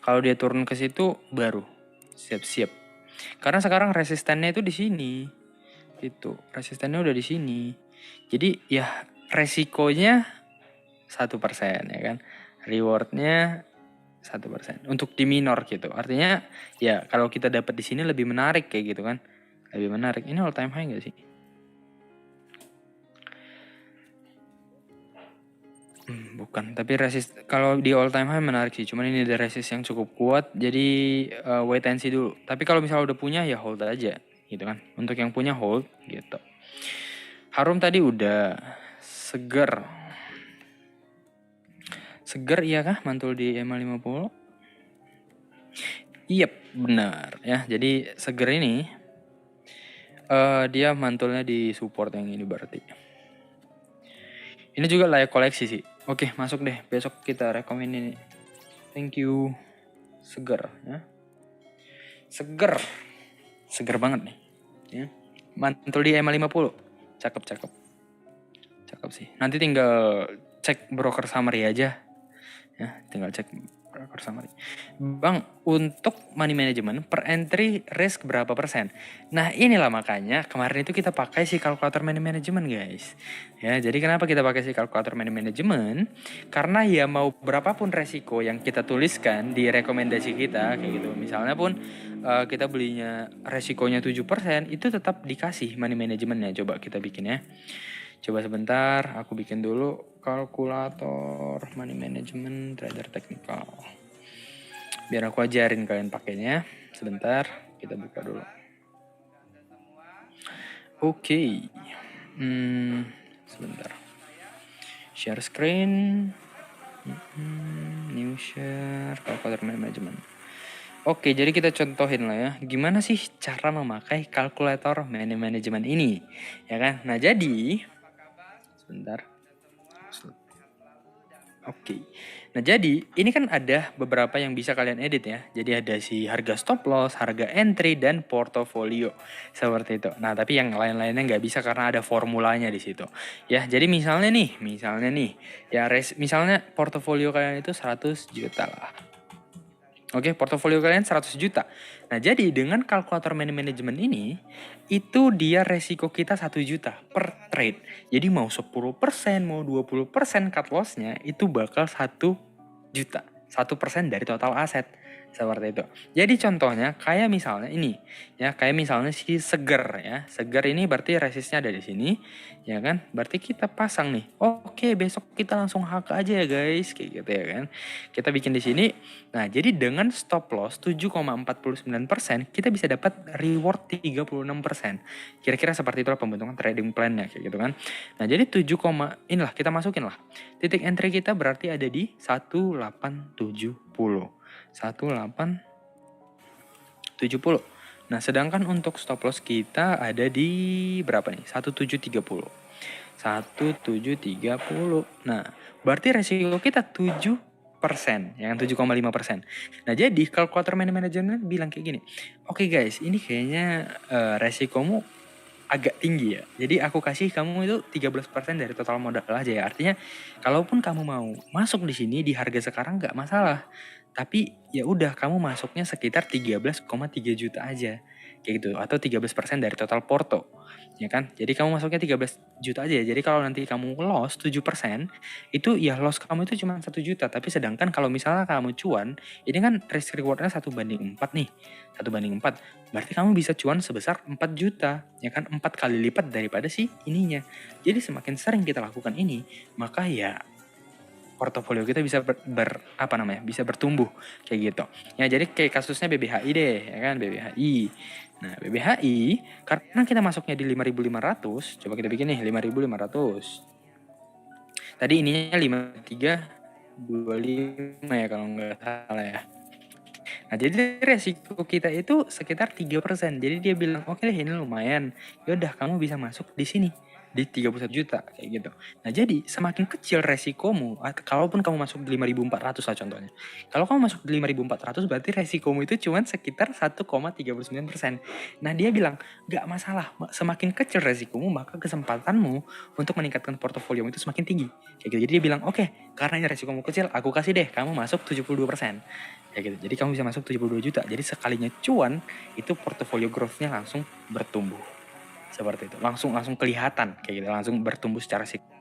Kalau dia turun ke situ baru siap-siap. Karena sekarang resistennya itu di sini. Itu resistennya udah di sini. Jadi ya resikonya 1% ya kan. Rewardnya 1% untuk di minor gitu. Artinya ya kalau kita dapat di sini lebih menarik kayak gitu kan. Lebih menarik. Ini all time high nggak sih? Bukan, tapi resist kalau di all time high menarik sih. Cuman ini ada resist yang cukup kuat, jadi wait and see dulu. Tapi kalau misalnya udah punya ya hold aja, gitu kan. Untuk yang punya hold, gitu. Harum tadi udah seger. Seger iya kah mantul di EMA 50? Iya, benar ya. Jadi seger ini dia mantulnya di support yang ini berarti. Ini juga layak koleksi sih. Oke, masuk deh. Besok kita rekomen ini. Thank you. Seger ya. Seger. Seger banget nih. Ya. Mantul di EMA 50. Cakep. Cakep sih. Nanti tinggal cek broker summary aja. Ya, tinggal cek broker summary. Bang, untuk money management per entry risk berapa persen? Nah, inilah makanya kemarin itu kita pakai si kalkulator money management, guys. Ya, jadi kenapa kita pakai si kalkulator money management? Karena ya mau berapapun resiko yang kita tuliskan di rekomendasi kita kayak gitu. Misalnya pun kita belinya resikonya 7%, itu tetap dikasih money managementnya. Coba kita bikin ya. Coba sebentar, aku bikin dulu kalkulator money management trader technical. Biar aku ajarin kalian pakainya. Sebentar, kita buka dulu. Oke. Sebentar. Share screen. New share kalkulator money management. Oke, jadi kita contohin lah ya, gimana sih cara memakai kalkulator money management ini, ya kan? Nah jadi, sebentar. Oke. Nah jadi ini kan ada beberapa yang bisa kalian edit ya. Jadi ada si harga stop loss, harga entry, dan portofolio. Seperti itu. Nah tapi yang lain-lainnya nggak bisa karena ada formulanya di situ. Ya jadi misalnya nih. Ya misalnya portofolio kalian itu 100 juta lah. Oke, portofolio kalian 100 juta. Nah, jadi dengan kalkulator money management ini, itu dia resiko kita 1 juta per trade. Jadi mau 10%, mau 20% cut loss-nya, itu bakal 1 juta. 1% dari total aset. Seperti itu. Jadi contohnya kayak misalnya ini. Ya, kayak misalnya si seger ya. Seger ini berarti resistnya ada di sini. Ya kan? Berarti kita pasang nih. Oke, besok kita langsung HK aja ya guys. Kayak gitu ya kan. Kita bikin di sini. Nah, jadi dengan stop loss 7,49%, kita bisa dapat reward 36%. Kira-kira seperti itulah pembentukan trading plan-nya kayak gitu kan. Nah, jadi 7, inilah kita masukin lah. Titik entry kita berarti ada di 1870. 1870. Nah, sedangkan untuk stop loss kita ada di berapa nih? 1730. 1730. Nah, berarti resiko kita 7%, yang 7,5%. Nah, jadi kalkulator money management bilang kayak gini. Oke guys, ini kayaknya resikomu agak tinggi ya. Jadi aku kasih kamu itu 13% dari total modal aja ya. Artinya kalaupun kamu mau masuk di sini di harga sekarang nggak masalah. Tapi ya udah kamu masuknya sekitar 13,3 juta aja. Kayak gitu, atau 13% dari total porto. Ya kan? Jadi kamu masuknya 13 juta aja. Jadi kalau nanti kamu loss 7%, itu ya loss kamu itu cuma 1 juta. Tapi sedangkan kalau misalnya kamu cuan, ini kan risk rewardnya 1/4 nih. 1/4. Berarti kamu bisa cuan sebesar 4 juta. Ya kan? 4 kali lipat daripada si ininya. Jadi semakin sering kita lakukan ini, maka ya portofolio kita bisa bisa bertumbuh kayak gitu. Ya jadi kayak kasusnya BBHI deh, ya kan, BBHI. Nah, BBHI karena kita masuknya di 5.500, coba kita bikin nih 5.500. Tadi ininya 5325 ya kalau nggak salah ya. Nah, jadi resiko kita itu sekitar 3%. Jadi dia bilang, "Oke deh, ini lumayan. Yaudah, kamu bisa masuk di sini di 31 juta kayak gitu." Nah, jadi semakin kecil resikomu, kalaupun kamu masuk di 5.400 lah contohnya. Kalau kamu masuk di 5.400 berarti resikomu itu cuma sekitar 1,39%. Nah, dia bilang, "Gak masalah, semakin kecil resikomu maka kesempatanmu untuk meningkatkan portofoliomu itu semakin tinggi." Kayak gitu. Jadi dia bilang, "Oke, karena ini resikomu kecil, aku kasih deh kamu masuk 72%." Ya gitu. Jadi kamu bisa masuk 72 juta. Jadi sekalinya cuan, itu portfolio growth-nya langsung bertumbuh. Seperti itu. Langsung kelihatan kayak gitu, langsung bertumbuh secara signifikan.